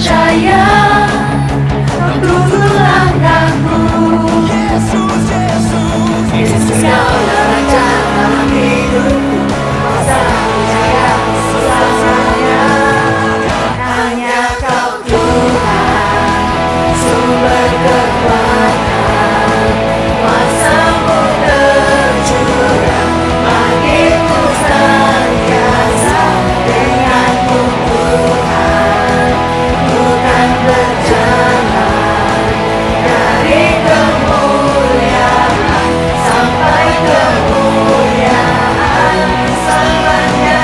percaya untuk langkahku. Yesus kaulah raja dalam hidupku, kuasa jaya selamanya. Hanya Kau Tuhan, sumber kekuatan, kuasa-Mu tercurah bagiku senantiasa. Denganmu Tuhan, ku kan berjalan dari kemuliaan sampai kemuliaan selamanya.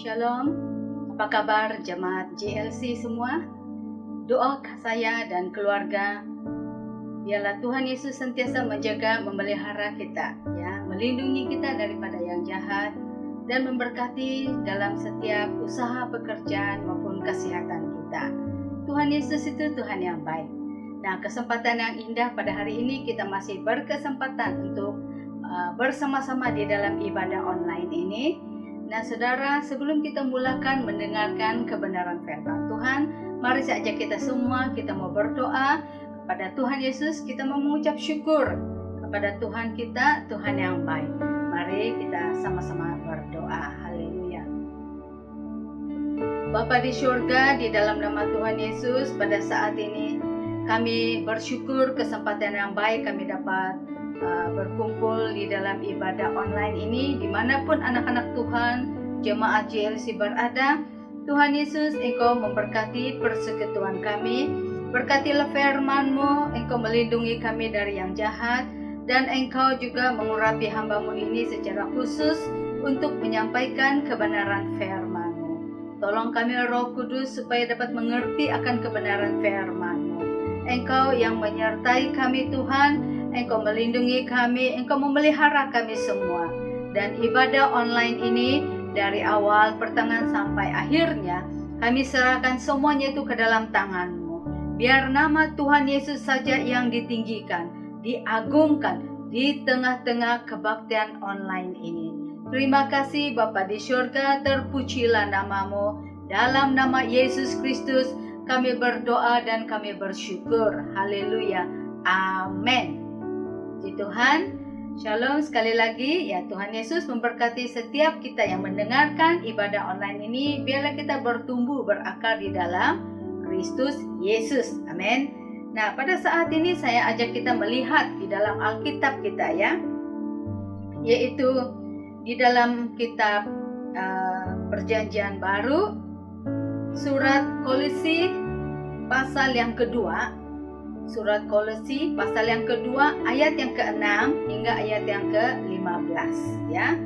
Shalom, apa kabar jemaat JLC semua? Doa saya dan keluarga, biarlah Tuhan Yesus sentiasa menjaga, memelihara kita, ya, melindungi kita daripada yang jahat dan memberkati dalam setiap usaha pekerjaan maupun kesehatan kita. Tuhan Yesus itu Tuhan yang baik. Nah, kesempatan yang indah pada hari ini kita masih berkesempatan untuk bersama-sama di dalam ibadah online ini. Nah saudara, sebelum kita mulakan mendengarkan kebenaran firman Tuhan, mari saja kita semua kita mau berdoa kepada Tuhan Yesus. Kita mau mengucap syukur kepada Tuhan kita, Tuhan yang baik. Mari kita sama-sama berdoa. Haleluya. Bapa di surga, di dalam nama Tuhan Yesus, pada saat ini kami bersyukur kesempatan yang baik kami dapat berkumpul di dalam ibadah online ini, dimanapun anak-anak Tuhan, jemaat JLC berada. Tuhan Yesus, Engkau memberkati persekutuan kami, berkatilah firman-Mu, Engkau melindungi kami dari yang jahat, dan Engkau juga mengurapi hamba-Mu ini secara khusus untuk menyampaikan kebenaran firman-Mu. Tolong kami Roh Kudus supaya dapat mengerti akan kebenaran firman-Mu. Engkau yang menyertai kami Tuhan, Engkau melindungi kami, Engkau memelihara kami semua. Dan ibadah online ini dari awal, pertengahan sampai akhirnya, kami serahkan semuanya itu ke dalam tangan-Mu. Biar nama Tuhan Yesus saja yang ditinggikan, diagungkan di tengah-tengah kebaktian online ini. Terima kasih Bapa di surga, terpujilah nama-Mu. Dalam nama Yesus Kristus kami berdoa dan kami bersyukur. Haleluya. Amin. Puji Tuhan. Shalom sekali lagi, ya Tuhan Yesus memberkati setiap kita yang mendengarkan ibadah online ini. Biarlah kita bertumbuh berakar di dalam Kristus Yesus. Amin. Nah, pada saat ini saya ajak kita melihat di dalam Alkitab kita, ya, yaitu di dalam kitab Perjanjian Baru, surat Kolose pasal yang kedua, surat Kolose pasal yang kedua ayat yang ke-6 hingga ayat yang ke-15 ya.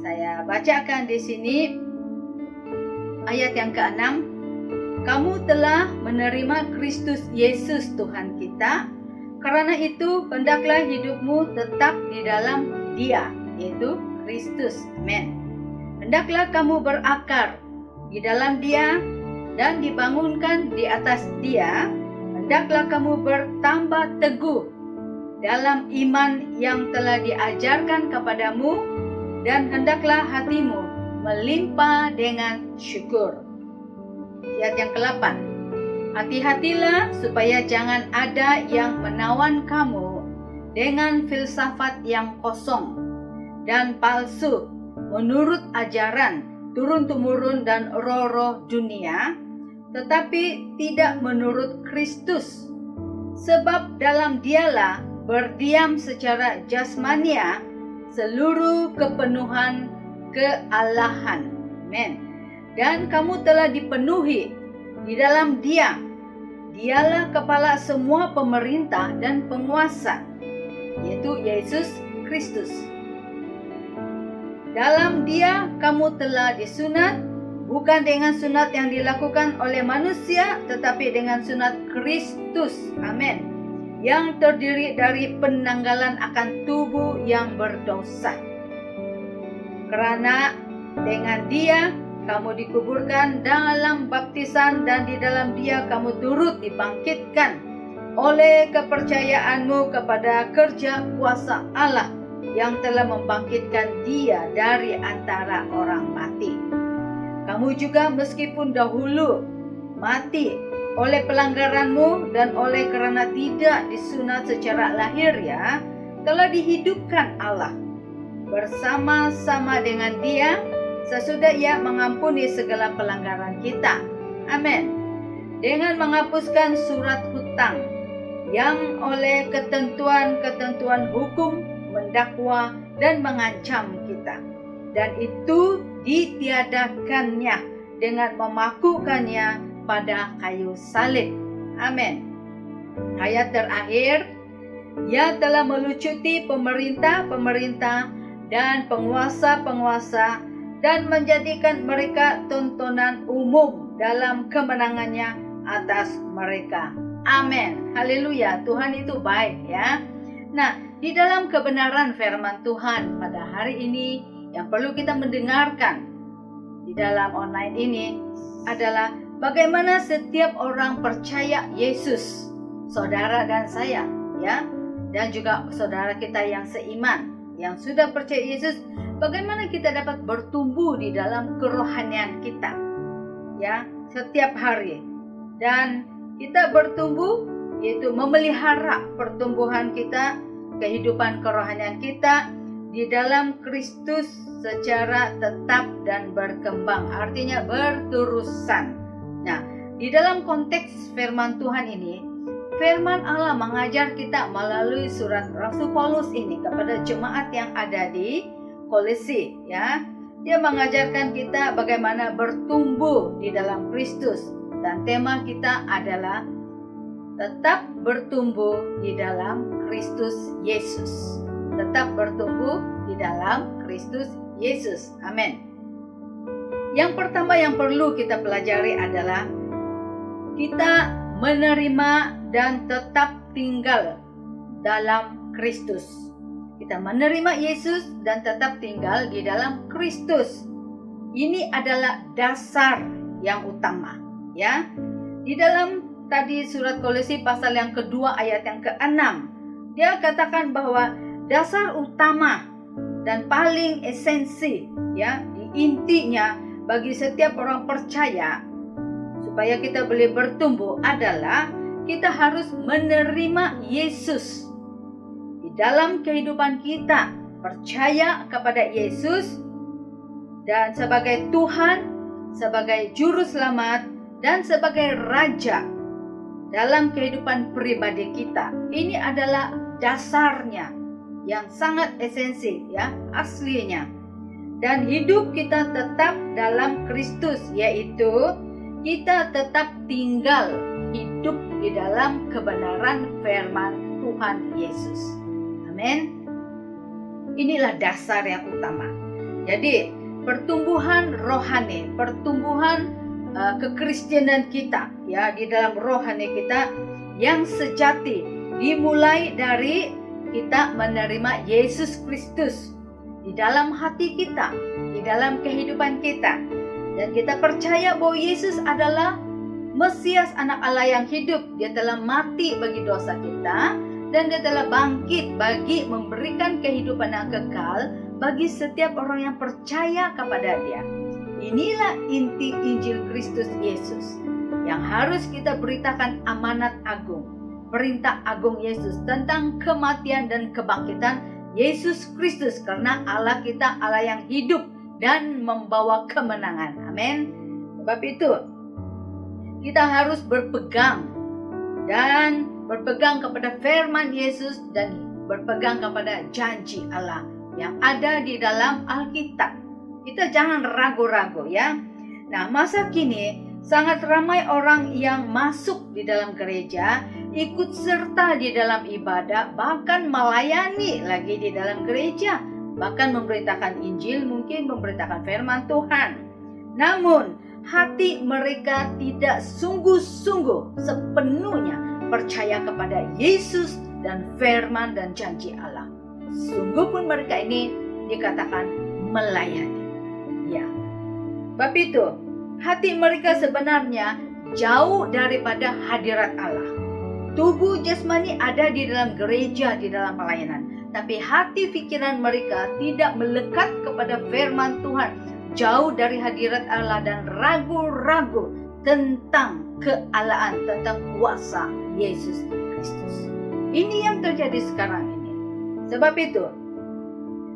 Saya bacakan di sini ayat yang ke-6. Kamu telah menerima Kristus Yesus Tuhan kita, karena itu hendaklah hidupmu tetap di dalam Dia, yaitu Kristus. Amin. Hendaklah kamu berakar di dalam Dia dan dibangunkan di atas Dia. Hendaklah kamu bertambah teguh dalam iman yang telah diajarkan kepadamu, dan hendaklah hatimu melimpah dengan syukur. Ayat yang ke-8. Hati-hatilah supaya jangan ada yang menawan kamu dengan filsafat yang kosong dan palsu, menurut ajaran turun-temurun dan roh-roh dunia, tetapi tidak menurut Kristus. Sebab dalam Dialah berdiam secara jasmania seluruh kepenuhan kealahan. Amin. Dan kamu telah dipenuhi di dalam Dia. Dialah kepala semua pemerintah dan penguasa, yaitu Yesus Kristus. Dalam Dia kamu telah disunat, bukan dengan sunat yang dilakukan oleh manusia, tetapi dengan sunat Kristus. Amin. Yang terdiri dari penanggalan akan tubuh yang berdosa. Karena dengan Dia kamu dikuburkan dalam baptisan, dan di dalam Dia kamu turut dibangkitkan oleh kepercayaanmu kepada kerja kuasa Allah yang telah membangkitkan Dia dari antara orang mati. Kamu juga meskipun dahulu mati oleh pelanggaranmu dan oleh kerana tidak disunat secara lahiriah, telah dihidupkan Allah bersama-sama dengan Dia sesudah Ia mengampuni segala pelanggaran kita. Amin. Dengan menghapuskan surat hutang yang oleh ketentuan-ketentuan hukum mendakwa dan mengancam kita, dan itu ditiadakannya dengan memakukannya pada kayu salib. Amin. Ayat terakhir, Ia telah melucuti pemerintah-pemerintah dan penguasa-penguasa dan menjadikan mereka tontonan umum dalam kemenangannya atas mereka. Amin. Haleluya. Tuhan itu baik ya. Nah, di dalam kebenaran firman Tuhan pada hari ini yang perlu kita mendengarkan di dalam online ini adalah bagaimana setiap orang percaya Yesus, saudara dan saya ya, dan juga saudara kita yang seiman, yang sudah percaya Yesus, bagaimana kita dapat bertumbuh di dalam kerohanian kita ya, setiap hari. Dan kita bertumbuh yaitu memelihara pertumbuhan kita, kehidupan kerohanian kita di dalam Kristus secara tetap dan berkembang, artinya berterusan. Nah, di dalam konteks firman Tuhan ini, firman Allah mengajar kita melalui surat Rasul Paulus ini kepada jemaat yang ada di Kolose ya. Dia mengajarkan kita bagaimana bertumbuh di dalam Kristus, dan tema kita adalah tetap bertumbuh di dalam Kristus Yesus. Tetap bertumbuh di dalam Kristus Yesus. Amin. Yang pertama yang perlu kita pelajari adalah kita menerima dan tetap tinggal dalam Kristus. Kita menerima Yesus dan tetap tinggal di dalam Kristus. Ini adalah dasar yang utama ya. Di dalam tadi surat Kolose pasal yang kedua ayat yang ke-6, dia katakan bahwa dasar utama dan paling esensi ya, intinya bagi setiap orang percaya supaya kita boleh bertumbuh adalah kita harus menerima Yesus di dalam kehidupan kita, percaya kepada Yesus dan sebagai Tuhan, sebagai juru selamat dan sebagai raja dalam kehidupan pribadi kita. Ini adalah dasarnya yang sangat esensi ya, aslinya. dan hidup kita tetap dalam Kristus, yaitu kita tetap tinggal hidup di dalam kebenaran firman Tuhan Yesus. Amin. Inilah dasar yang utama. Jadi pertumbuhan rohani, pertumbuhan kekristenan kita ya di dalam rohani kita yang sejati dimulai dari kita menerima Yesus Kristus di dalam hati kita, di dalam kehidupan kita, dan kita percaya bahwa Yesus adalah Mesias, anak Allah yang hidup. Dia telah mati bagi dosa kita dan dia telah bangkit bagi memberikan kehidupan yang kekal bagi setiap orang yang percaya kepada Dia. Inilah inti Injil Kristus Yesus yang harus kita beritakan, amanat agung, perintah agung Yesus tentang kematian dan kebangkitan Yesus Kristus, karena Allah kita Allah yang hidup dan membawa kemenangan. Amin. Sebab itu kita harus berpegang kepada firman Yesus dan berpegang kepada janji Allah yang ada di dalam Alkitab. Kita jangan ragu-ragu ya. Nah, masa kini sangat ramai orang yang masuk di dalam gereja, ikut serta di dalam ibadah, bahkan melayani lagi di dalam gereja, bahkan memberitakan Injil, mungkin memberitakan firman Tuhan. Namun, hati mereka tidak sungguh-sungguh sepenuhnya percaya kepada Yesus dan firman dan janji Allah. Sungguh pun mereka ini dikatakan melayani. Ya, sebab itu hati mereka sebenarnya jauh daripada hadirat Allah. Tubuh jasmani ada di dalam gereja, di dalam pelayanan, tapi hati pikiran mereka tidak melekat kepada firman Tuhan, jauh dari hadirat Allah dan ragu-ragu tentang kealaan, tentang kuasa Yesus Kristus. Ini yang terjadi sekarang ini. Sebab itu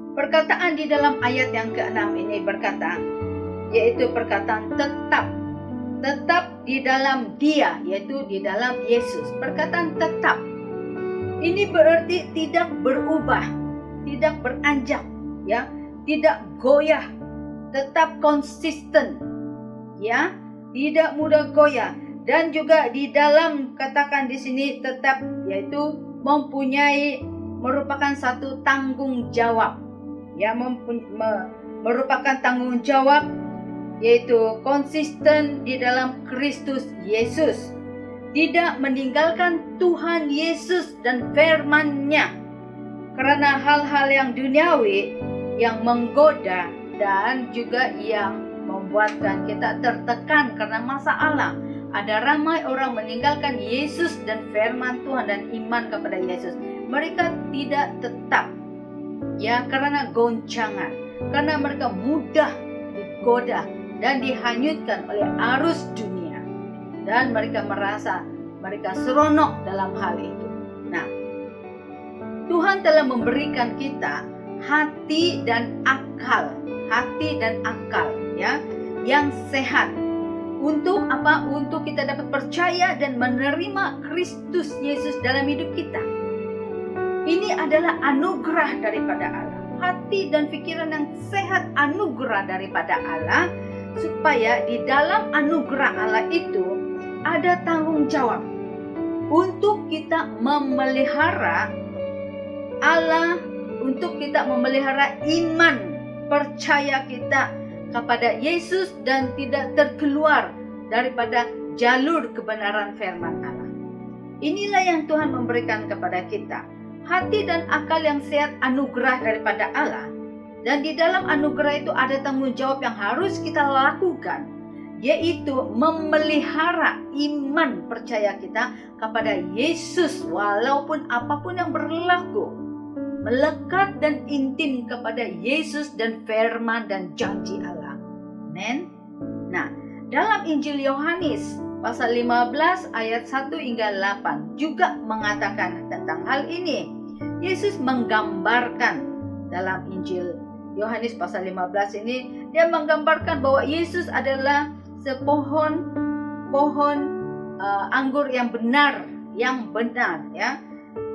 perkataan di dalam ayat yang ke-6 ini berkata, yaitu perkataan tetap di dalam Dia, yaitu di dalam Yesus. Perkataan tetap ini berarti tidak berubah, tidak beranjak, ya, tidak goyah, tetap konsisten, ya, tidak mudah goyah. Dan juga di dalam katakan di sini tetap, yaitu merupakan satu tanggung jawab, ya, merupakan tanggung jawab, yaitu konsisten di dalam Kristus Yesus, tidak meninggalkan Tuhan Yesus dan firman-Nya karena hal-hal yang duniawi yang menggoda dan juga yang membuatkan kita tertekan karena masalah. Ada ramai orang meninggalkan Yesus dan firman Tuhan dan iman kepada Yesus. Mereka tidak tetap, ya, karena goncangan, karena mereka mudah digoda dan dihanyutkan oleh arus dunia, dan mereka merasa mereka seronok dalam hal itu. Nah, Tuhan telah memberikan kita hati dan akal, ya, yang sehat. Untuk apa? Untuk kita dapat percaya dan menerima Kristus Yesus dalam hidup kita. Ini adalah anugerah daripada Allah. Hati dan pikiran yang sehat, anugerah daripada Allah, supaya di dalam anugerah Allah itu ada tanggung jawab untuk kita memelihara Allah, untuk kita memelihara iman, percaya kita kepada Yesus dan tidak terkeluar daripada jalur kebenaran firman Allah. Inilah yang Tuhan memberikan kepada kita. Hati dan akal yang sehat, anugerah daripada Allah. Dan di dalam anugerah itu ada tanggung jawab yang harus kita lakukan, yaitu memelihara iman percaya kita kepada Yesus walaupun apapun yang berlaku. Melekat dan intim kepada Yesus dan firman dan janji Allah. Amen. Nah, dalam Injil Yohanes pasal 15 ayat 1 hingga 8 juga mengatakan tentang hal ini. Yesus menggambarkan dalam Injil Yohanes pasal 15 ini, dia menggambarkan bahwa Yesus adalah sepohon anggur yang benar, ya.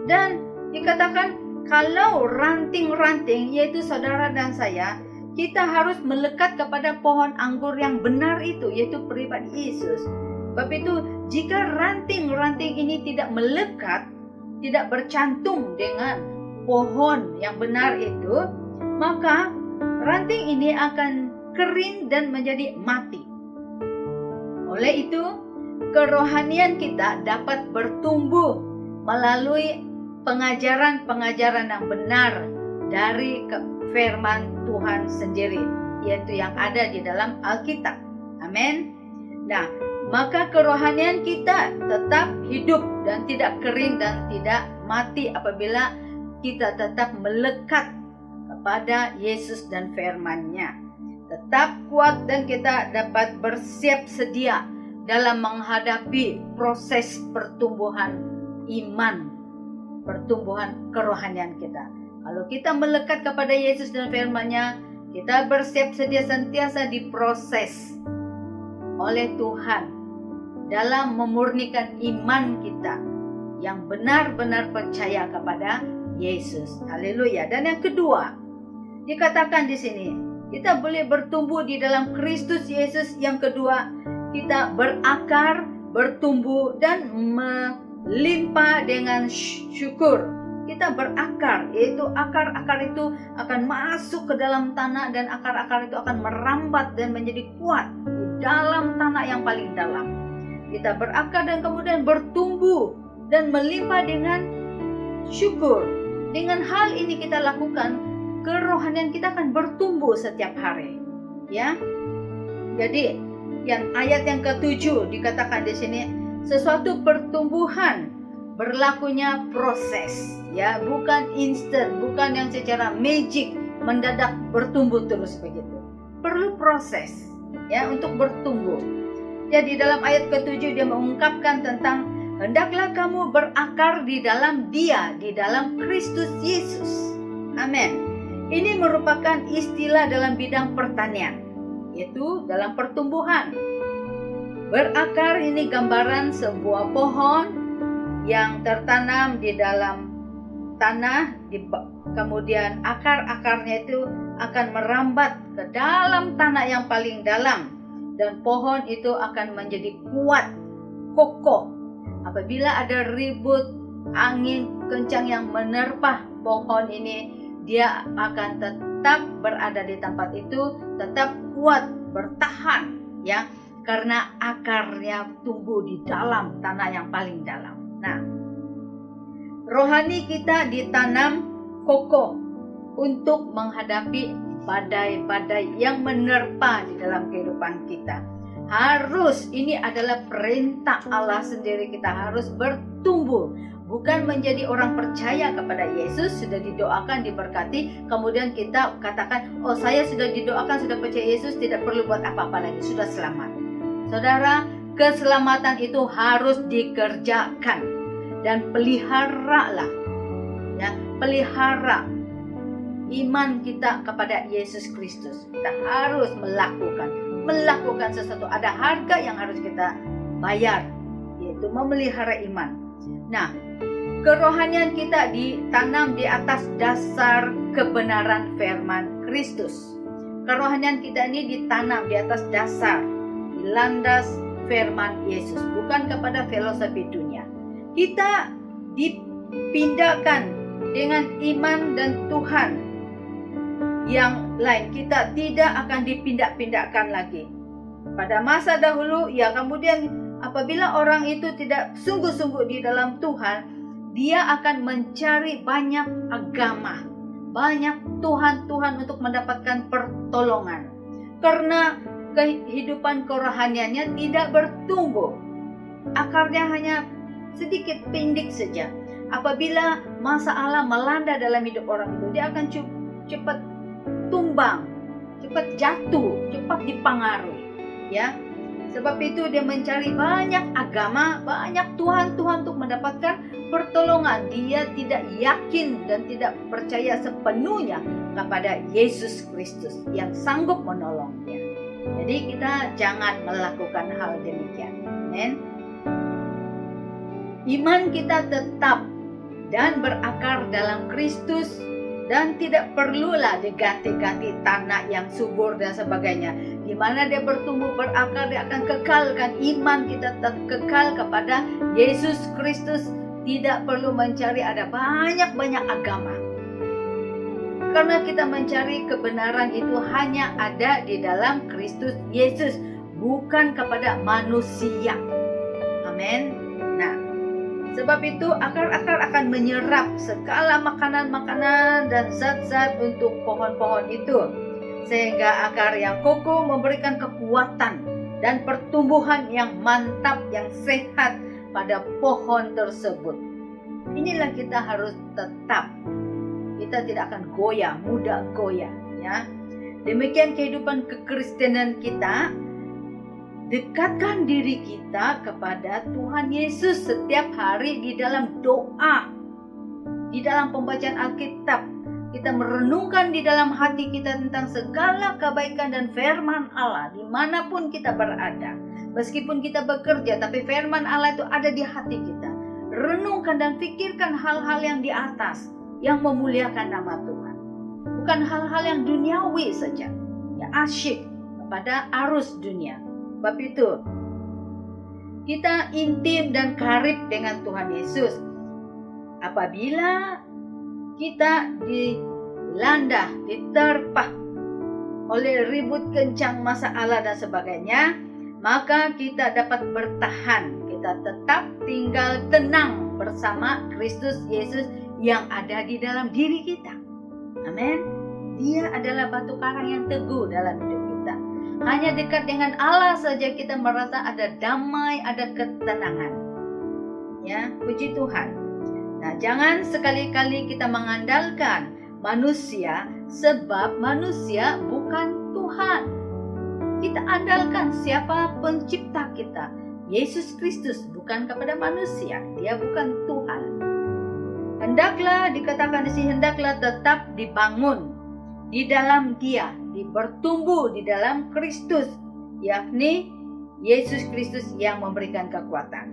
Dan dikatakan kalau ranting-ranting, yaitu saudara dan saya, kita harus melekat kepada pohon anggur yang benar itu, yaitu pribadi Yesus. Sebab itu, jika ranting-ranting ini tidak melekat, tidak bercantum dengan pohon yang benar itu, maka ranting ini akan kering dan menjadi mati. Oleh itu, kerohanian kita dapat bertumbuh melalui pengajaran-pengajaran yang benar dari firman Tuhan sendiri, yaitu yang ada di dalam Alkitab. Amin. Nah, maka kerohanian kita tetap hidup dan tidak kering dan tidak mati apabila kita tetap melekat kepada Yesus dan firman-Nya. Tetap kuat dan kita dapat bersiap sedia dalam menghadapi proses pertumbuhan iman, pertumbuhan kerohanian kita. Kalau kita melekat kepada Yesus dan firman-Nya, kita bersiap sedia sentiasa diproses oleh Tuhan dalam memurnikan iman kita yang benar-benar percaya kepada Yesus. Haleluya. Dan yang kedua, dikatakan di sini, kita boleh bertumbuh di dalam Kristus Yesus. Yang kedua, kita berakar, bertumbuh dan melimpah dengan syukur. Kita berakar, yaitu akar-akar itu akan masuk ke dalam tanah dan akar-akar itu akan merambat dan menjadi kuat di dalam tanah yang paling dalam. Kita berakar dan kemudian bertumbuh dan melimpah dengan syukur. Dengan hal ini kita lakukan, kerohanian kita akan bertumbuh setiap hari. Ya. Jadi, ayat yang ke-7 dikatakan di sini, sesuatu pertumbuhan berlakunya proses, ya, bukan instan, bukan yang secara magic mendadak bertumbuh terus begitu. Perlu proses, ya, untuk bertumbuh. Jadi dalam ayat ke-7 dia mengungkapkan tentang hendaklah kamu berakar di dalam Dia, di dalam Kristus Yesus. Amin. Ini merupakan istilah dalam bidang pertanian, yaitu dalam pertumbuhan. Berakar ini gambaran sebuah pohon yang tertanam di dalam tanah, kemudian akar-akarnya itu akan merambat ke dalam tanah yang paling dalam, dan pohon itu akan menjadi kuat, kokoh. Apabila ada ribut angin kencang yang menerpa pohon ini, dia akan tetap berada di tempat itu, tetap kuat, bertahan, ya, karena akarnya tumbuh di dalam tanah yang paling dalam. Nah, rohani kita ditanam kokoh untuk menghadapi badai-badai yang menerpa di dalam kehidupan kita. Ini adalah perintah Allah sendiri, kita harus bertumbuh. Bukan menjadi orang percaya kepada Yesus, sudah didoakan, diberkati, kemudian kita katakan, oh saya sudah didoakan, sudah percaya Yesus, tidak perlu buat apa-apa lagi, sudah selamat. Saudara, keselamatan itu harus dikerjakan. Dan peliharalah, ya, pelihara iman kita kepada Yesus Kristus. Kita harus melakukan sesuatu. Ada harga yang harus kita bayar, yaitu memelihara iman. Nah, kerohanian kita ditanam di atas dasar kebenaran firman Kristus. Kerohanian kita ini ditanam di atas dasar, di landas firman Yesus, bukan kepada filosofi dunia. Kita dipindahkan dengan iman dan Tuhan yang lain. Kita tidak akan dipindah-pindahkan lagi. Pada masa dahulu, ya, kemudian apabila orang itu tidak sungguh-sungguh di dalam Tuhan, dia akan mencari banyak agama, banyak Tuhan-Tuhan untuk mendapatkan pertolongan. Karena kehidupan kerohaniannya tidak bertumbuh. Akarnya hanya sedikit pendek saja. Apabila masalah melanda dalam hidup orang itu, dia akan cepat tumbang, cepat jatuh, cepat dipengaruhi, ya. Sebab itu dia mencari banyak agama, banyak Tuhan-Tuhan untuk mendapatkan pertolongan. Dia tidak yakin dan tidak percaya sepenuhnya kepada Yesus Kristus yang sanggup menolongnya. Jadi kita jangan melakukan hal demikian. Amen. Iman kita tetap dan berakar dalam Kristus Dan tidak perlulah diganti-ganti tanah yang subur dan sebagainya. Di mana dia bertumbuh berakar, dia akan kekalkan iman kita tetap kekal kepada Yesus Kristus. Tidak perlu mencari ada banyak-banyak agama. Karena kita mencari kebenaran itu hanya ada di dalam Kristus Yesus, bukan kepada manusia. Amin. Nah, sebab itu akar-akar akan menyerap segala makanan-makanan dan zat-zat untuk pohon-pohon itu. Sehingga akar yang kokoh memberikan kekuatan dan pertumbuhan yang mantap, yang sehat pada pohon tersebut. Inilah kita harus tetap. Kita tidak akan goyah, mudah goyah. Ya. Demikian kehidupan kekristenan kita. Dekatkan diri kita kepada Tuhan Yesus setiap hari di dalam doa, di dalam pembacaan Alkitab. Kita merenungkan di dalam hati kita tentang segala kebaikan dan firman Allah dimanapun kita berada. Meskipun kita bekerja, tapi firman Allah itu ada di hati kita. Renungkan dan pikirkan hal-hal yang di atas, yang memuliakan nama Tuhan. Bukan hal-hal yang duniawi saja, yang asyik kepada arus dunia. Sebab itu, kita intim dan karib dengan Tuhan Yesus. Apabila kita dilanda, diterpa oleh ribut kencang masalah dan sebagainya, maka kita dapat bertahan. Kita tetap tinggal tenang bersama Kristus Yesus yang ada di dalam diri kita. Amin. Dia adalah batu karang yang teguh dalam hidup kita. Hanya dekat dengan Allah saja kita merasa ada damai, ada ketenangan. Ya, puji Tuhan. Nah, jangan sekali-kali kita mengandalkan manusia, sebab manusia bukan Tuhan. Kita andalkan siapa pencipta kita, Yesus Kristus, bukan kepada manusia. Dia bukan Tuhan. Hendaklah dikatakan di sini, hendaklah tetap dibangun di dalam Dia, bertumbuh di dalam Kristus, yakni Yesus Kristus yang memberikan kekuatan.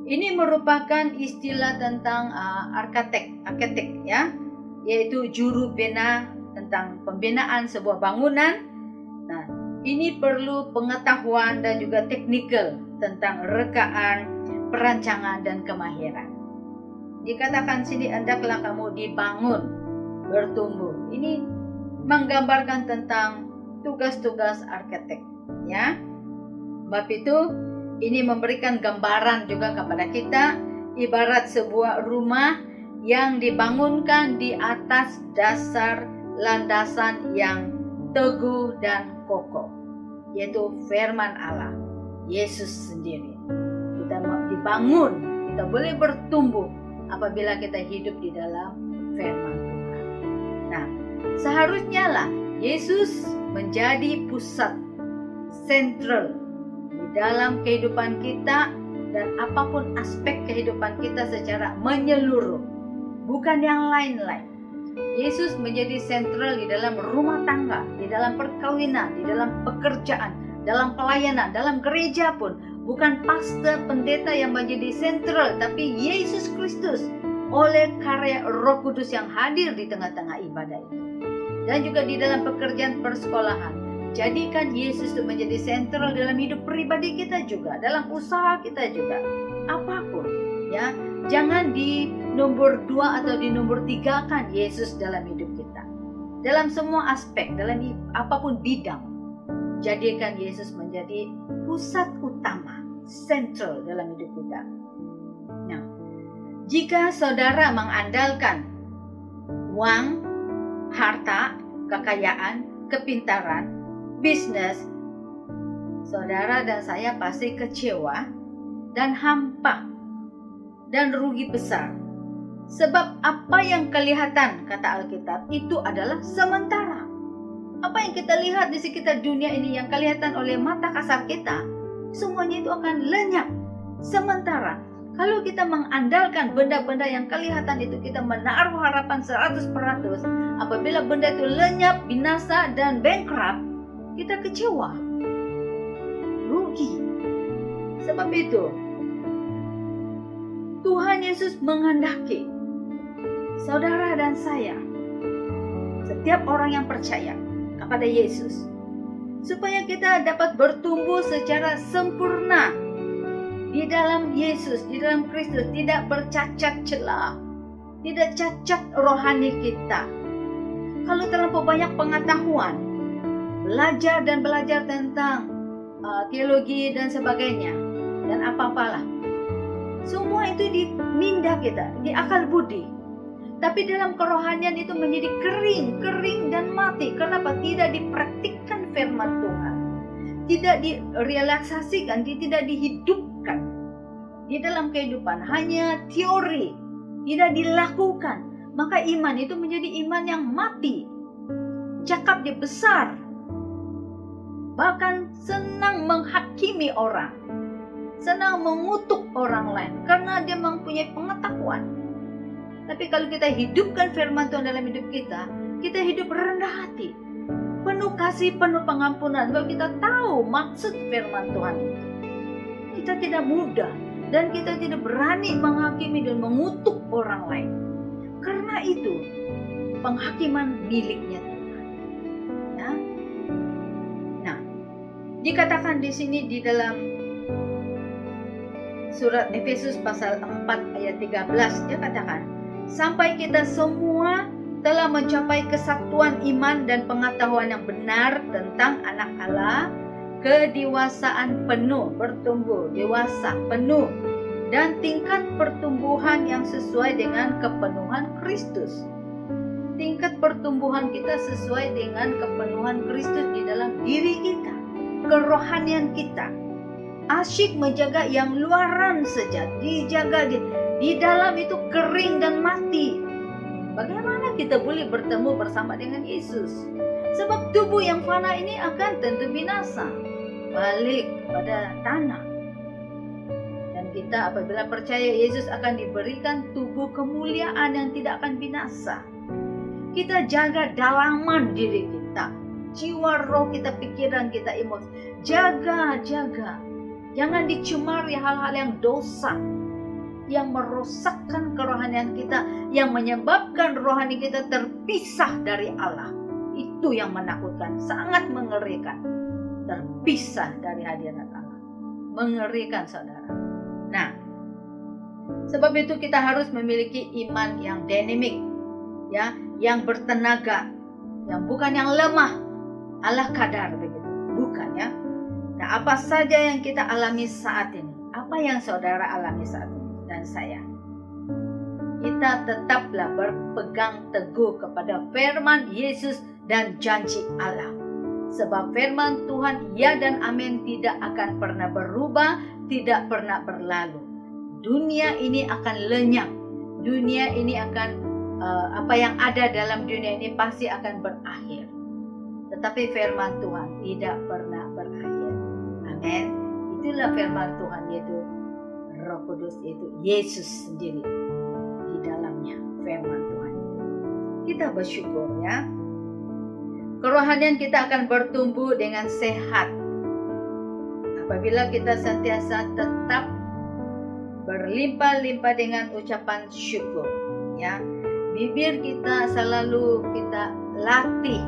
Ini merupakan istilah tentang arsitek, ya, yaitu juru bina tentang pembinaan sebuah bangunan. Nah, ini perlu pengetahuan dan juga teknikal tentang rekaan, perancangan dan kemahiran. Dikatakan sini, hendaklah kamu dibangun, bertumbuh. Ini menggambarkan tentang tugas-tugas arsitek, ya. Sebab itu ini memberikan gambaran juga kepada kita, ibarat sebuah rumah yang dibangunkan di atas dasar landasan yang teguh dan kokoh, yaitu firman Allah, Yesus sendiri. Kita mau dibangun, kita boleh bertumbuh apabila kita hidup di dalam firman Tuhan. Nah, seharusnya lah Yesus menjadi pusat sentral di dalam kehidupan kita dan apapun aspek kehidupan kita secara menyeluruh, bukan yang lain-lain. Yesus menjadi sentral di dalam rumah tangga, di dalam perkawinan, di dalam pekerjaan, dalam pelayanan, dalam gereja pun. Bukan pastor pendeta yang menjadi sentral, tapi Yesus Kristus oleh karya Roh Kudus yang hadir di tengah-tengah ibadah itu. Dan juga di dalam pekerjaan persekolahan. Jadikan Yesus itu menjadi sentral dalam hidup pribadi kita juga, dalam usaha kita juga. Apapun, ya. Jangan di nomor 2 atau di nomor 3 kan Yesus dalam hidup kita. Dalam semua aspek, dalam apapun bidang, jadikan Yesus menjadi pusat utama, sentral dalam hidup kita. Nah, jika saudara mengandalkan uang, harta, kekayaan, kepintaran, bisnis, saudara dan saya pasti kecewa dan hampa dan rugi besar. Sebab apa yang kelihatan, kata Alkitab, itu adalah sementara. Apa yang kita lihat di sekitar dunia ini yang kelihatan oleh mata kasar kita, semuanya itu akan lenyap sementara. Kalau kita mengandalkan benda-benda yang kelihatan itu, kita menaruh harapan 100%, apabila benda itu lenyap, binasa, dan bankrupt, kita kecewa, rugi. Sebab itu, Tuhan Yesus menghendaki saudara dan saya setiap orang yang percaya kepada Yesus, supaya kita dapat bertumbuh secara sempurna di dalam Yesus, di dalam Kristus, tidak bercacat celah, tidak cacat rohani kita. Kalau terlalu banyak pengetahuan, belajar tentang teologi dan sebagainya, dan apa-apalah, semua itu di minda kita, di akal budi. Tapi dalam kerohanian itu menjadi kering dan mati. Kenapa? Tidak dipraktikkan firman Tuhan, tidak direalisasikan, tidak dihidupkan di dalam kehidupan. Hanya teori, tidak dilakukan. Maka iman itu menjadi iman yang mati. Cakap dia besar, bahkan senang menghakimi orang, senang mengutuk orang lain karena dia mempunyai pengetahuan. Tapi kalau kita hidupkan firman Tuhan dalam hidup kita, kita hidup rendah hati, penuh kasih, penuh pengampunan. Kalau kita tahu maksud firman Tuhan itu, kita tidak mudah dan kita tidak berani menghakimi dan mengutuk orang lain. Karena itu penghakiman miliknya Tuhan. Ya. Nah, dikatakan di sini di dalam surat Efesus pasal 4 ayat 13, dia katakan, sampai kita semua telah mencapai kesatuan iman dan pengetahuan yang benar tentang anak Allah, kedewasaan penuh, bertumbuh, dewasa penuh, dan tingkat pertumbuhan yang sesuai dengan kepenuhan Kristus. Tingkat pertumbuhan kita sesuai dengan kepenuhan Kristus di dalam diri kita, kerohanian kita. Asyik menjaga yang luaran saja, dijaga di dalam itu kering dan mati. Bagaimana kita boleh bertemu bersama dengan Yesus? Sebab tubuh yang fana ini akan tentu binasa, balik pada tanah. Dan kita apabila percaya Yesus akan diberikan tubuh kemuliaan yang tidak akan binasa. Kita jaga dalaman diri kita, jiwa, roh kita, pikiran kita, emosi. Jaga. Jangan dicemari hal-hal yang dosa, yang merosakkan kerohanian kita, yang menyebabkan rohani kita terpisah dari Allah. Itu yang menakutkan, sangat mengerikan. Terpisah dari hadirat Allah. Mengerikan, saudara. Nah, sebab itu kita harus memiliki iman yang dinamik, ya, yang bertenaga, yang bukan yang lemah, ala kadar begitu, bukan ya. Nah, apa saja yang kita alami saat ini? Apa yang saudara alami saat ini dan saya? Kita tetaplah berpegang teguh kepada firman Yesus dan janji Allah. Sebab firman Tuhan ya dan amin tidak akan pernah berubah, tidak pernah berlalu. Dunia ini akan lenyap. Dunia ini akan apa yang ada dalam dunia ini pasti akan berakhir. Tetapi firman Tuhan tidak pernah berakhir. Amin. Itulah firman Tuhan, yaitu Roh Kudus, yaitu Yesus sendiri di dalamnya firman Tuhan. Kita bersyukur ya. Kerohanian kita akan bertumbuh dengan sehat apabila kita sentiasa tetap berlimpah-limpah dengan ucapan syukur ya. Bibir kita selalu kita latih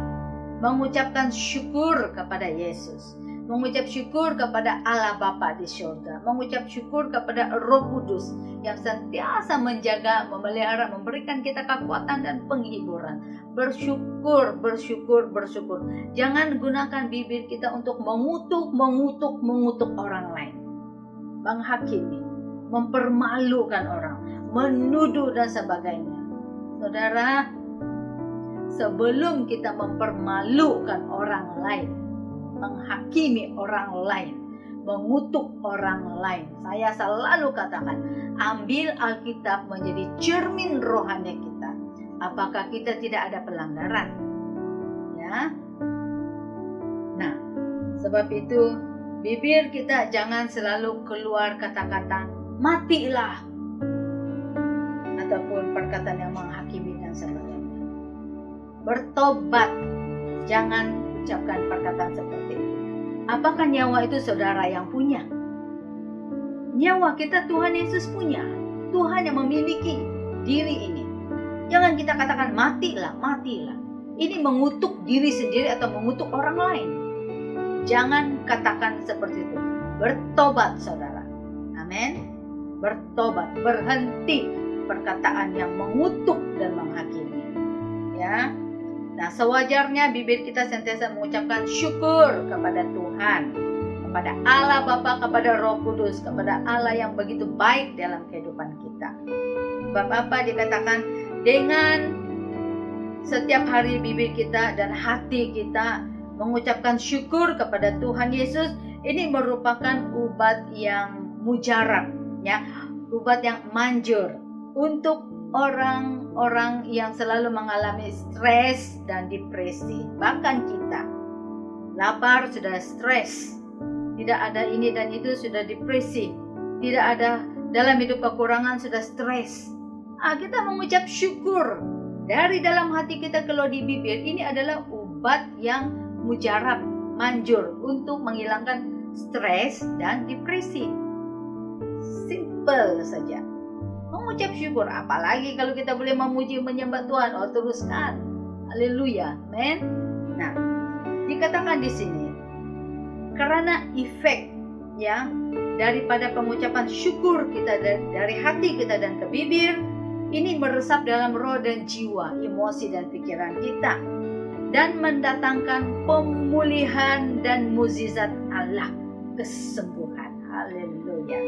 mengucapkan syukur kepada Yesus, mengucap syukur kepada Allah Bapa di surga, mengucap syukur kepada Roh Kudus yang sentiasa menjaga, memelihara, memberikan kita kekuatan dan penghiburan. Bersyukur. Jangan gunakan bibir kita untuk mengutuk orang lain, menghakimi, mempermalukan orang, menuduh dan sebagainya. Saudara, sebelum kita mempermalukan orang lain, menghakimi orang lain, mengutuk orang lain, saya selalu katakan, ambil Alkitab menjadi cermin rohani kita. Apakah kita tidak ada pelanggaran? Ya. Nah, sebab itu bibir kita jangan selalu keluar kata-kata matilah ataupun perkataan yang menghakimi dan sebagainya. Bertobat, jangan ucapkan perkataan seperti itu. Apakah nyawa itu saudara yang punya? Nyawa kita Tuhan Yesus punya. Tuhan yang memiliki diri ini. Jangan kita katakan matilah. ini mengutuk diri sendiri atau mengutuk orang lain. Jangan katakan seperti itu. Bertobat saudara. Amin. Bertobat, berhenti perkataan yang mengutuk dan menghakimi. Ya. Nah, sewajarnya bibir kita sentiasa mengucapkan syukur kepada Tuhan, kepada Allah Bapa, kepada Roh Kudus, kepada Allah yang begitu baik dalam kehidupan kita. Sebab apa dikatakan, dengan setiap hari bibir kita dan hati kita mengucapkan syukur kepada Tuhan Yesus, ini merupakan obat yang mujarab, ya, obat yang manjur untuk orang-orang yang selalu mengalami stres dan depresi. Bahkan kita lapar sudah stres, tidak ada ini dan itu sudah depresi, tidak ada dalam hidup kekurangan sudah stres. Kita mengucap syukur dari dalam hati kita keluar di bibir. Ini adalah obat yang mujarab, manjur untuk menghilangkan stres dan depresi. Simple saja mengucap syukur, apalagi kalau kita boleh memuji menyembah Tuhan. Teruskan, haleluya, amen. Nah, dikatakan di sini karena efek ya daripada pengucapan syukur kita dari hati kita dan ke bibir, ini meresap dalam roh dan jiwa, emosi dan pikiran kita, dan mendatangkan pemulihan dan mukjizat Allah, kesembuhan. Haleluya.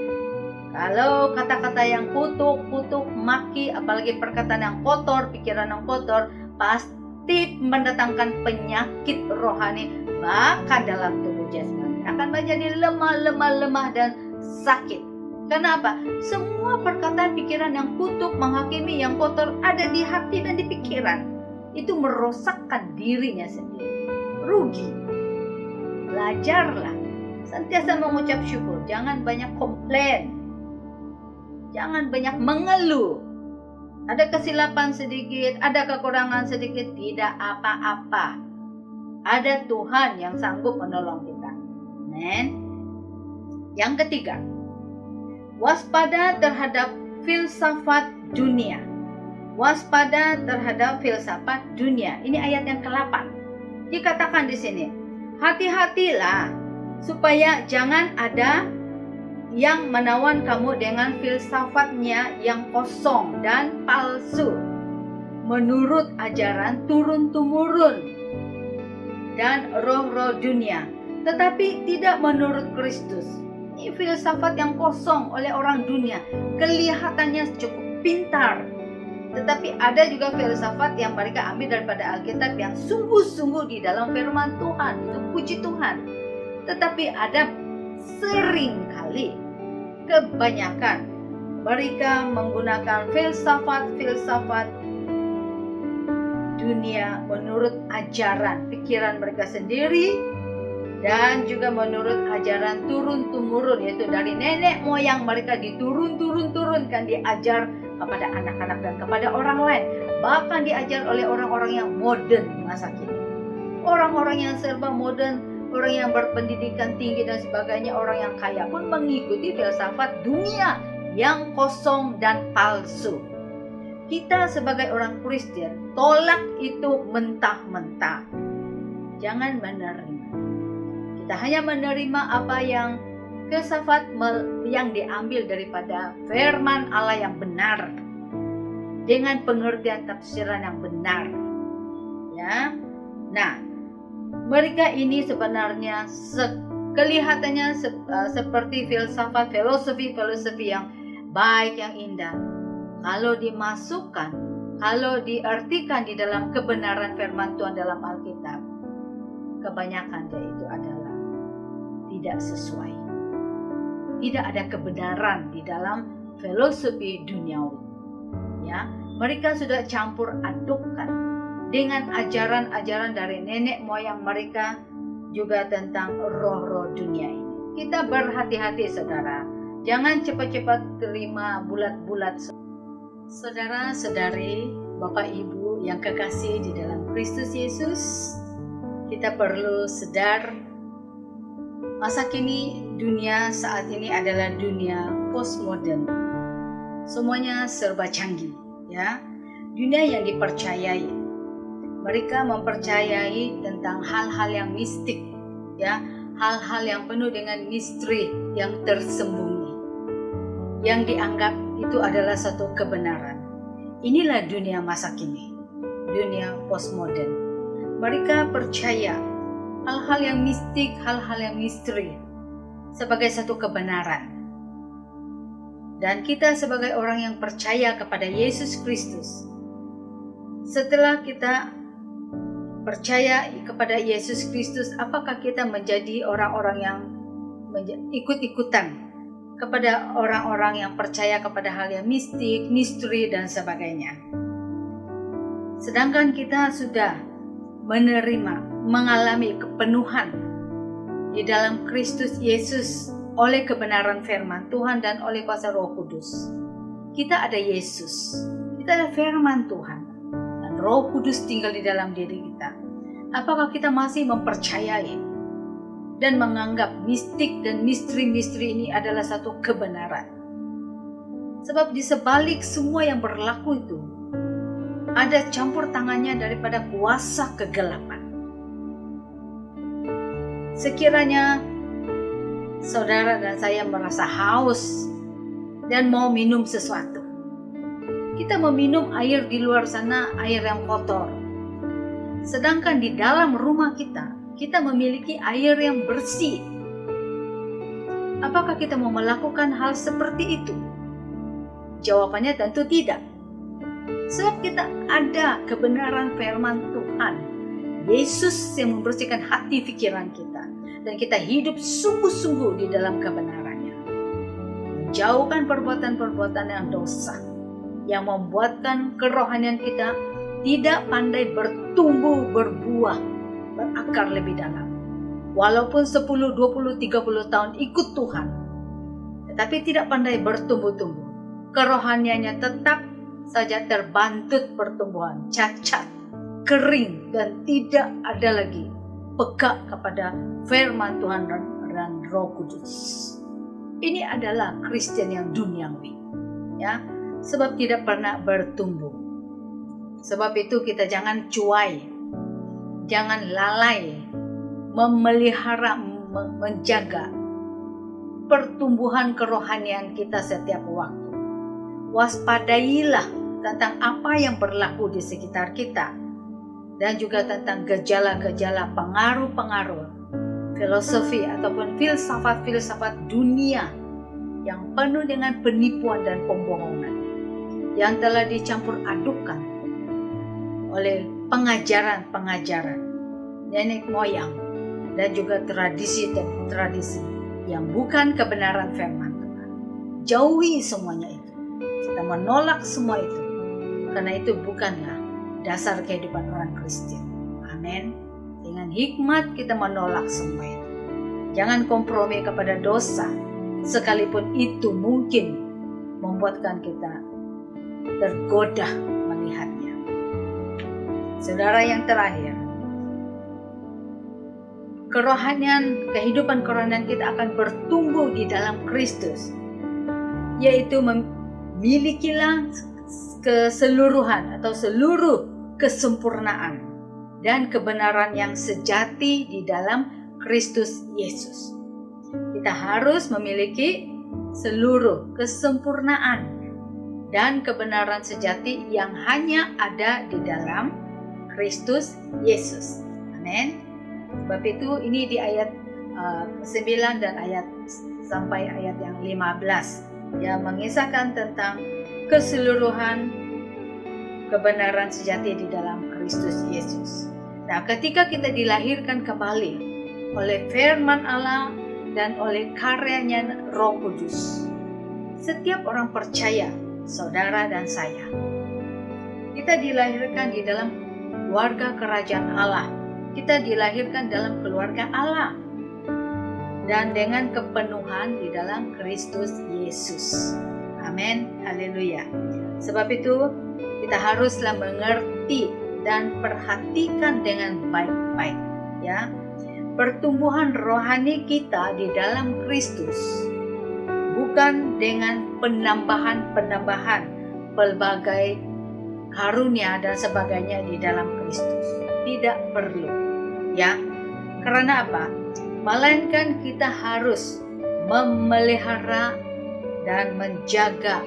Kalau kata-kata yang kutuk, maki, apalagi perkataan yang kotor, pikiran yang kotor, pasti mendatangkan penyakit rohani, bahkan dalam tubuh jasmani akan menjadi lemah dan sakit. Kenapa? Semua perkataan pikiran yang kutuk, menghakimi, yang kotor ada di hati dan di pikiran. Itu merosakkan dirinya sendiri. Rugi. Belajarlah. Sentiasa mengucap syukur. Jangan banyak komplain. Jangan banyak mengeluh. Ada kesilapan sedikit, ada kekurangan sedikit, tidak apa-apa. Ada Tuhan yang sanggup menolong kita. Amen. Yang ketiga, waspada terhadap filsafat dunia. Waspada terhadap filsafat dunia. Ini ayat yang ke-8. Dikatakan di sini, hati-hatilah supaya jangan ada yang menawan kamu dengan filsafatnya yang kosong dan palsu, menurut ajaran turun-temurun dan roh-roh dunia, tetapi tidak menurut Kristus. Ini filsafat yang kosong oleh orang dunia, kelihatannya cukup pintar, tetapi ada juga filsafat yang mereka ambil daripada Alkitab yang sungguh-sungguh di dalam firman Tuhan. Itu puji Tuhan. Tetapi ada sering kali, kebanyakan mereka menggunakan filsafat dunia menurut ajaran pikiran mereka sendiri, dan juga menurut ajaran turun-temurun, yaitu dari nenek moyang mereka diturunkan, diajar kepada anak-anak dan kepada orang lain, bahkan diajar oleh orang-orang yang modern masa kini, orang-orang yang serba modern, orang yang berpendidikan tinggi dan sebagainya, orang yang kaya pun mengikuti filsafat dunia yang kosong dan palsu. Kita sebagai orang Kristen tolak itu mentah-mentah. Jangan menerima. Kita hanya menerima apa yang filsafat yang diambil daripada firman Allah yang benar, dengan pengertian tafsiran yang benar. Ya. Nah, mereka ini sebenarnya kelihatannya seperti filosofi yang baik, yang indah. Kalau dimasukkan, kalau diartikan di dalam kebenaran firman Tuhan dalam Alkitab, kebanyakan itu adalah tidak sesuai. Tidak ada kebenaran di dalam filosofi duniawi. Ya, mereka sudah campur adukkan dengan ajaran-ajaran dari nenek moyang mereka, juga tentang roh-roh dunia ini. Kita berhati-hati saudara, jangan cepat-cepat terima bulat-bulat. Saudara-saudari, Bapak Ibu yang kekasih di dalam Kristus Yesus, kita perlu sadar masa kini, dunia saat ini adalah dunia postmodern. Semuanya serba canggih, ya. Dunia yang dipercayai. Mereka mempercayai tentang hal-hal yang mistik, ya, hal-hal yang penuh dengan misteri yang tersembunyi, yang dianggap itu adalah satu kebenaran. Inilah dunia masa kini, dunia postmodern. Mereka percaya hal-hal yang mistik, hal-hal yang misteri sebagai satu kebenaran. Dan kita sebagai orang yang percaya kepada Yesus Kristus, setelah kita percaya kepada Yesus Kristus, apakah kita menjadi orang-orang yang ikut-ikutan kepada orang-orang yang percaya kepada hal yang mistik, misteri, dan sebagainya? Sedangkan kita sudah menerima, mengalami kepenuhan di dalam Kristus Yesus oleh kebenaran firman Tuhan dan oleh kuasa Roh Kudus. Kita ada Yesus, kita ada firman Tuhan, dan Roh Kudus tinggal di dalam diri kita. Apakah kita masih mempercayai dan menganggap mistik dan misteri-misteri ini adalah satu kebenaran? Sebab di sebalik semua yang berlaku itu, ada campur tangannya daripada kuasa kegelapan. Sekiranya saudara dan saya merasa haus dan mau minum sesuatu, kita meminum air di luar sana, air yang kotor. Sedangkan di dalam rumah kita memiliki air yang bersih. Apakah kita mau melakukan hal seperti itu? Jawabannya tentu tidak. Sebab kita ada kebenaran firman Tuhan, Yesus yang membersihkan hati pikiran kita, dan kita hidup sungguh-sungguh di dalam kebenarannya. Menjauhkan perbuatan-perbuatan yang dosa, yang membuatkan kerohanian kita tidak pandai bertumbuh, berbuah, berakar lebih dalam. Walaupun 10, 20, 30 tahun ikut Tuhan, tetapi tidak pandai bertumbuh-tumbuh. Kerohaniannya tetap saja terbantut pertumbuhan, cacat, kering, dan tidak ada lagi peka kepada firman Tuhan dan Roh Kudus. Ini adalah Kristen yang duniawi, ya, sebab tidak pernah bertumbuh. Sebab itu kita jangan cuai, jangan lalai memelihara, menjaga pertumbuhan kerohanian kita setiap waktu. Waspadailah tentang apa yang berlaku di sekitar kita, dan juga tentang gejala-gejala pengaruh-pengaruh filosofi ataupun filsafat-filsafat dunia yang penuh dengan penipuan dan pembohongan yang telah dicampur adukkan oleh pengajaran-pengajaran nenek moyang dan juga tradisi-tradisi yang bukan kebenaran firman Tuhan. Jauhi semuanya itu. Kita menolak semua itu, karena itu bukanlah dasar kehidupan orang Kristen. Amin. Dengan hikmat kita menolak semua itu. Jangan kompromi kepada dosa, sekalipun itu mungkin membuatkan kita tergoda melihatnya. Saudara yang terakhir, kehidupan kerohanian kita akan bertumbuh di dalam Kristus, yaitu memilikilah keseluruhan atau seluruh kesempurnaan dan kebenaran yang sejati di dalam Kristus Yesus. Kita harus memiliki seluruh kesempurnaan dan kebenaran sejati yang hanya ada di dalam Kristus Yesus. Amin. Sebab itu ini di ayat 9 dan ayat sampai ayat yang 15 yang mengisahkan tentang keseluruhan kebenaran sejati di dalam Kristus Yesus. Nah, ketika kita dilahirkan kembali oleh firman Allah dan oleh karyanya Roh Kudus, setiap orang percaya, saudara dan saya, kita dilahirkan di dalam keluarga kerajaan Allah. Kita dilahirkan dalam keluarga Allah dan dengan kepenuhan di dalam Kristus Yesus. Amin. Haleluya. Sebab itu kita haruslah mengerti dan perhatikan dengan baik-baik, ya. Pertumbuhan rohani kita di dalam Kristus bukan dengan penambahan pelbagai karunia dan sebagainya di dalam Kristus. Tidak perlu, ya. Karena apa? Melainkan kita harus memelihara dan menjaga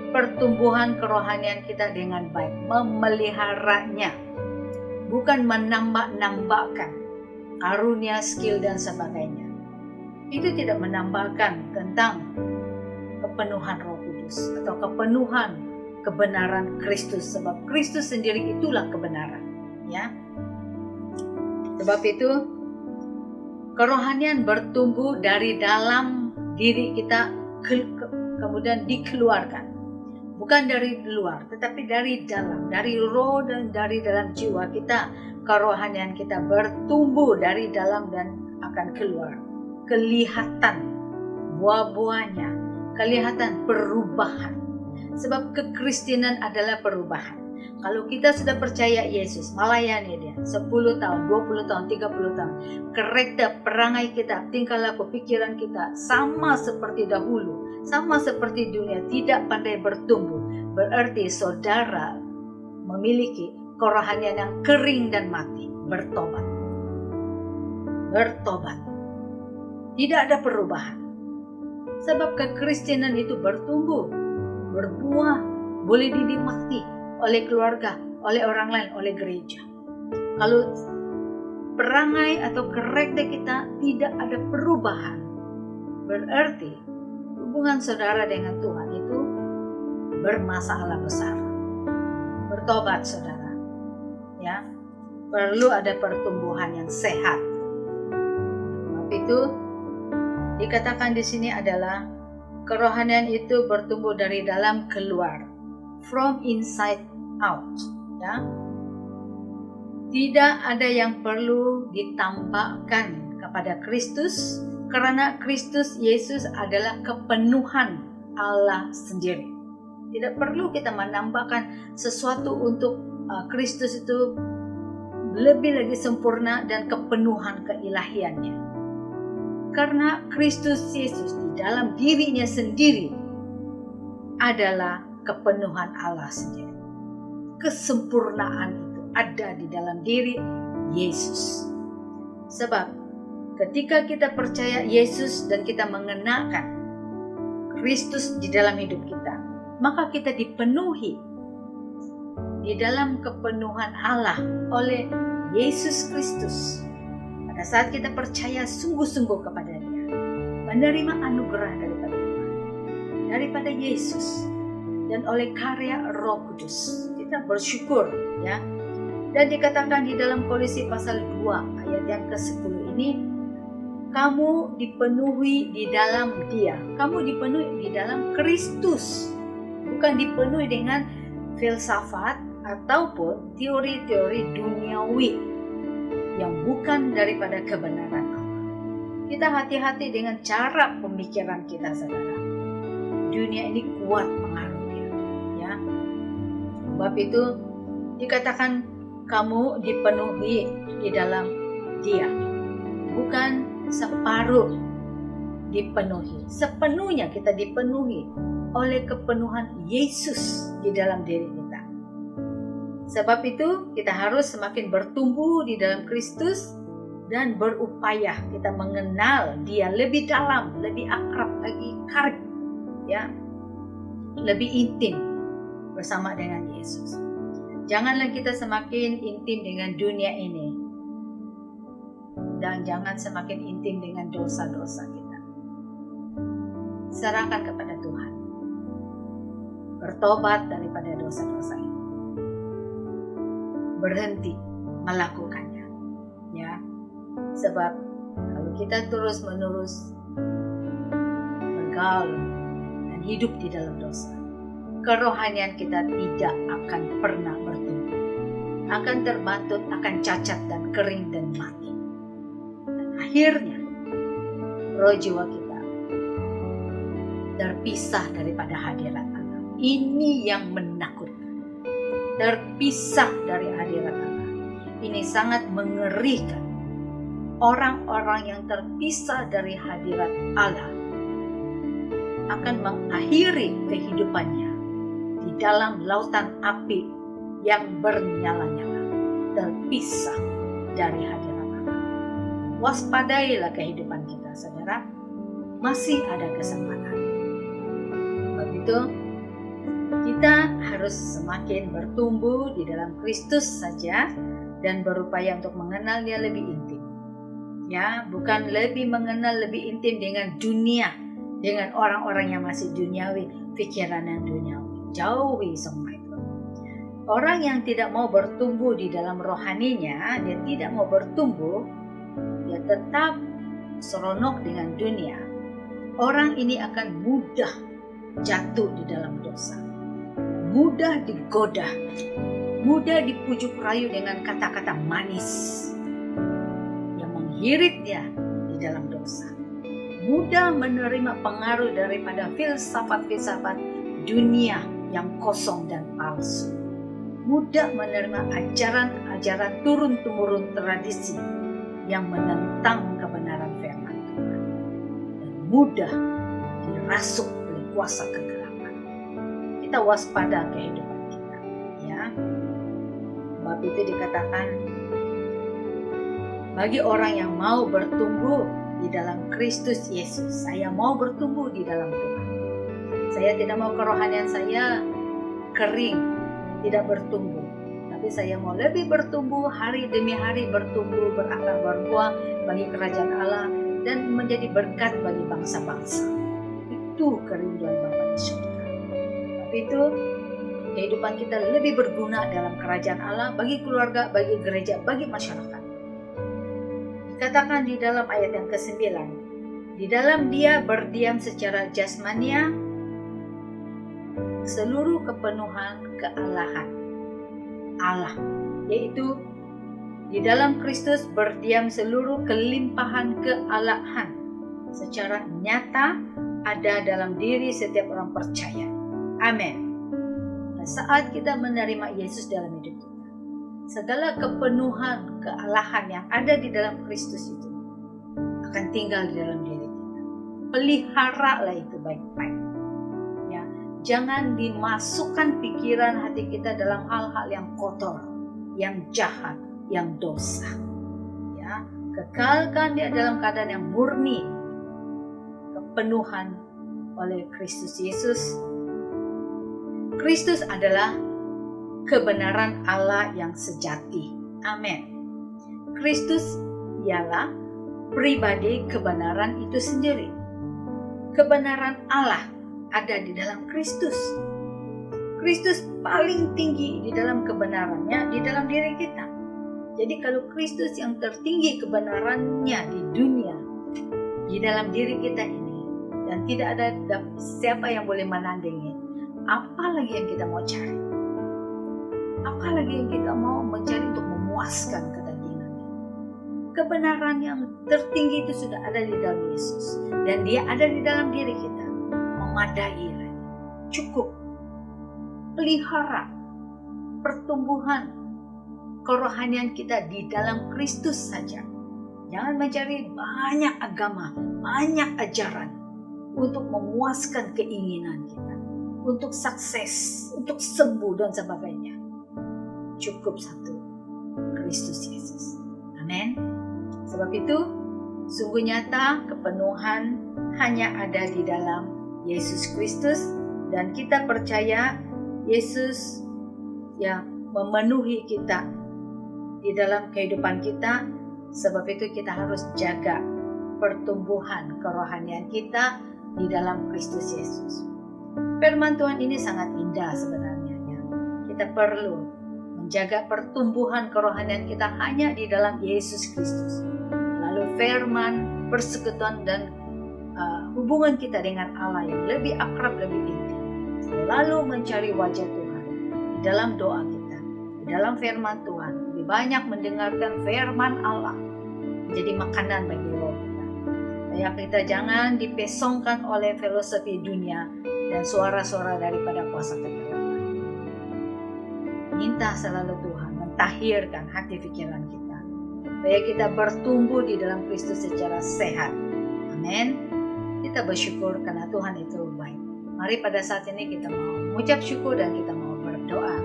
pertumbuhan kerohanian kita dengan baik, memeliharanya, bukan menambah-nambahkan karunia, skill dan sebagainya. Itu tidak menambahkan tentang kepenuhan Roh Kudus atau kepenuhan kebenaran Kristus, sebab Kristus sendiri itulah kebenaran, ya. Sebab itu kerohanian bertumbuh dari dalam diri kita, kemudian dikeluarkan, bukan dari luar, tetapi dari dalam, dari roh dan dari dalam jiwa kita. Kerohanian kita bertumbuh dari dalam dan akan keluar, kelihatan buah-buahnya, kelihatan perubahan. Sebab kekristenan adalah perubahan. Kalau kita sudah percaya Yesus, melayani dia 10 tahun, 20 tahun, 30 tahun, karakter perangai kita, tingkah laku, pikiran kita sama seperti dahulu, sama seperti dunia, tidak pandai bertumbuh, berarti saudara memiliki kerohanian yang kering dan mati. Bertobat. Tidak ada perubahan. Sebab kekristenan itu bertumbuh, berbuah, boleh dinikmati oleh keluarga, oleh orang lain, oleh gereja. Kalau perangai atau karakter kita tidak ada perubahan, berarti hubungan saudara dengan Tuhan itu bermasalah besar. Bertobat saudara, ya, perlu ada pertumbuhan yang sehat. Sebab itu dikatakan di sini adalah kerohanian itu bertumbuh dari dalam keluar, from inside out, ya. Tidak ada yang perlu ditambahkan kepada Kristus, karena Kristus Yesus adalah kepenuhan Allah sendiri. Tidak perlu kita menambahkan sesuatu untuk Kristus itu lebih lagi sempurna dan kepenuhan keilahiannya. Karena Kristus Yesus di dalam dirinya sendiri adalah kepenuhan Allah sendiri. Kesempurnaan itu ada di dalam diri Yesus. Sebab ketika kita percaya Yesus dan kita mengenakan Kristus di dalam hidup kita, maka kita dipenuhi di dalam kepenuhan Allah oleh Yesus Kristus. Pada saat kita percaya sungguh-sungguh kepada Dia, menerima anugerah daripada Tuhan, daripada Yesus, dan oleh karya Roh Kudus, kita bersyukur, ya. Dan dikatakan di dalam Kolose pasal 2 ayat yang ke-10 ini, kamu dipenuhi di dalam Dia, kamu dipenuhi di dalam Kristus, bukan dipenuhi dengan filsafat ataupun teori-teori duniawi yang bukan daripada kebenaran Allah. Kita hati-hati dengan cara pemikiran kita, saudara. Dunia ini kuat pengaruhnya, ya. Sebab itu dikatakan kamu dipenuhi di dalam Dia, bukan separuh dipenuhi. Sepenuhnya kita dipenuhi oleh kepenuhan Yesus di dalam diri kita. Sebab itu kita harus semakin bertumbuh di dalam Kristus dan berupaya kita mengenal Dia lebih dalam, lebih akrab lagi, karib, ya, lebih intim bersama dengan Yesus. Janganlah kita semakin intim dengan dunia ini, dan jangan semakin intim dengan dosa-dosa kita. Serahkan kepada Tuhan. Bertobat daripada dosa-dosa ini. Berhenti melakukannya, ya. Sebab kalau kita terus-menerus bergaul dan hidup di dalam dosa, kerohanian kita tidak akan pernah bertumbuh, akan terbantut, akan cacat dan kering dan mati. Dan akhirnya roh jiwa kita terpisah daripada hadirat Allah. Ini yang menakutkan. Terpisah dari hadirat Allah. Ini sangat mengerikan. Orang-orang yang terpisah dari hadirat Allah akan mengakhiri kehidupannya di dalam lautan api yang bernyala-nyala, terpisah dari hadirat Allah. Waspadailah kehidupan kita, saudara. Masih ada kesempatan. Begitu, kita harus semakin bertumbuh di dalam Kristus saja dan berupaya untuk mengenal Dia lebih intim. Ya, bukan lebih mengenal lebih intim dengan dunia, dengan orang-orang yang masih duniawi, pikiran yang duniawi. Jauhi semua itu. Orang yang tidak mau bertumbuh di dalam rohaninya, dia tidak mau bertumbuh, dia tetap seronok dengan dunia. Orang ini akan mudah jatuh di dalam dosa, mudah digoda, mudah dipujuk rayu dengan kata-kata manis yang menghirit dia di dalam dosa, mudah menerima pengaruh daripada filsafat-filsafat dunia yang kosong dan palsu, mudah menerima ajaran-ajaran turun-temurun tradisi yang menentang kebenaran firman Tuhan, dan mudah dirasuk oleh kuasa kegelapan. Kita waspada kehidupan kita, ya. Sebab itu dikatakan, bagi orang yang mau bertumbuh di dalam Kristus Yesus, saya mau bertumbuh di dalam Tuhan. Saya tidak mau kerohanian saya kering, tidak bertumbuh. Tapi saya mau lebih bertumbuh, hari demi hari bertumbuh, berakar berbuah bagi kerajaan Allah dan menjadi berkat bagi bangsa-bangsa. Itu kerinduan Bapa di surga. Tapi itu kehidupan kita lebih berguna dalam kerajaan Allah, bagi keluarga, bagi gereja, bagi masyarakat. Dikatakan di dalam ayat yang ke-9, di dalam Dia berdiam secara jasmania seluruh kepenuhan kealahan Allah, yaitu di dalam Kristus berdiam seluruh kelimpahan kealahan secara nyata ada dalam diri setiap orang percaya. Amin. Nah, saat kita menerima Yesus dalam hidup kita, segala kepenuhan kealahan yang ada di dalam Kristus itu akan tinggal di dalam diri kita. Peliharalah itu baik-baik. Ya, jangan dimasukkan pikiran hati kita dalam hal-hal yang kotor, yang jahat, yang dosa. Ya, kekalkan dia dalam keadaan yang murni, kepenuhan oleh Kristus Yesus. Kristus adalah kebenaran Allah yang sejati. Amin. Kristus ialah pribadi kebenaran itu sendiri. Kebenaran Allah ada di dalam Kristus. Kristus paling tinggi di dalam kebenarannya di dalam diri kita. Jadi kalau Kristus yang tertinggi kebenarannya di dunia, di dalam diri kita ini, dan tidak ada siapa yang boleh menandingi, apa lagi yang kita mau cari? Apa lagi yang kita mau mencari untuk memuaskan kedagingan? Kebenaran yang tertinggi itu sudah ada di dalam Yesus, dan Dia ada di dalam diri kita. Memadai lagi, cukup. Pelihara pertumbuhan kerohanian kita di dalam Kristus saja. Jangan mencari banyak agama, banyak ajaran untuk memuaskan keinginan kita, untuk sukses, untuk sembuh dan sebagainya. Cukup satu, Kristus Yesus. Amin. Sebab itu sungguh nyata kepenuhan hanya ada di dalam Yesus Kristus, dan kita percaya Yesus yang memenuhi kita di dalam kehidupan kita. Sebab itu kita harus jaga pertumbuhan kerohanian kita di dalam Kristus Yesus. Firman Tuhan ini sangat indah sebenarnya, ya. Kita perlu menjaga pertumbuhan kerohanian kita hanya di dalam Yesus Kristus. Lalu firman, persekutuan dan hubungan kita dengan Allah yang lebih akrab, lebih intim. Selalu mencari wajah Tuhan di dalam doa kita, di dalam firman Tuhan. Lebih banyak mendengarkan firman Allah menjadi makanan bagi roh kita. Supaya kita jangan dipesongkan oleh filosofi dunia dan suara-suara daripada kuasa kegelapan. Minta selalu Tuhan mentahirkan hati pikiran kita, supaya kita bertumbuh di dalam Kristus secara sehat. Amin. Kita bersyukur karena Tuhan itu baik. Mari pada saat ini kita mau mengucap syukur dan kita mau berdoa.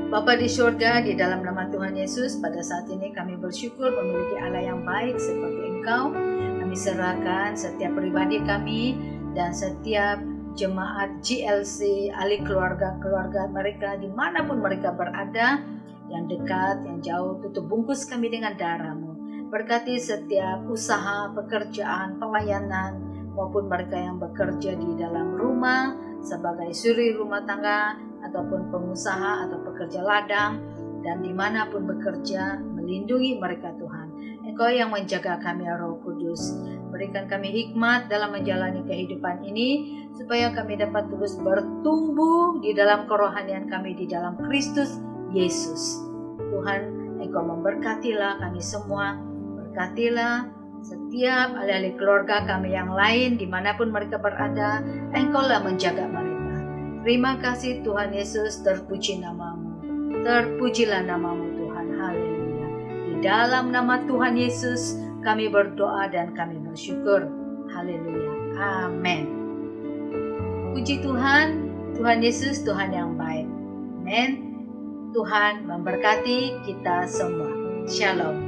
Bapa di surga, di dalam nama Tuhan Yesus, pada saat ini kami bersyukur memiliki Allah yang baik seperti Engkau. Kami serahkan setiap pribadi kami dan setiap jemaat GLC, ahli keluarga-keluarga mereka, dimanapun mereka berada, yang dekat, yang jauh, tutup bungkus kami dengan darah-Mu. Berkati setiap usaha, pekerjaan, pelayanan, maupun mereka yang bekerja di dalam rumah, sebagai suri rumah tangga, ataupun pengusaha atau pekerja ladang, dan dimanapun bekerja, melindungi mereka Tuhan. Engkau yang menjaga kami Roh Kudus. Berikan kami hikmat dalam menjalani kehidupan ini, supaya kami dapat terus bertumbuh di dalam kerohanian kami di dalam Kristus Yesus. Tuhan, Engkau memberkatilah kami semua. Berkatilah setiap ahli-ahli keluarga kami yang lain, dimanapun mereka berada. Engkau-lah menjaga mereka. Terima kasih Tuhan Yesus, terpuji nama-Mu. Terpujilah nama-Mu Tuhan, haleluya. Di dalam nama Tuhan Yesus kami berdoa dan kami bersyukur, haleluya, amin. Puji Tuhan, Tuhan Yesus Tuhan yang baik, amin. Tuhan memberkati kita semua, shalom.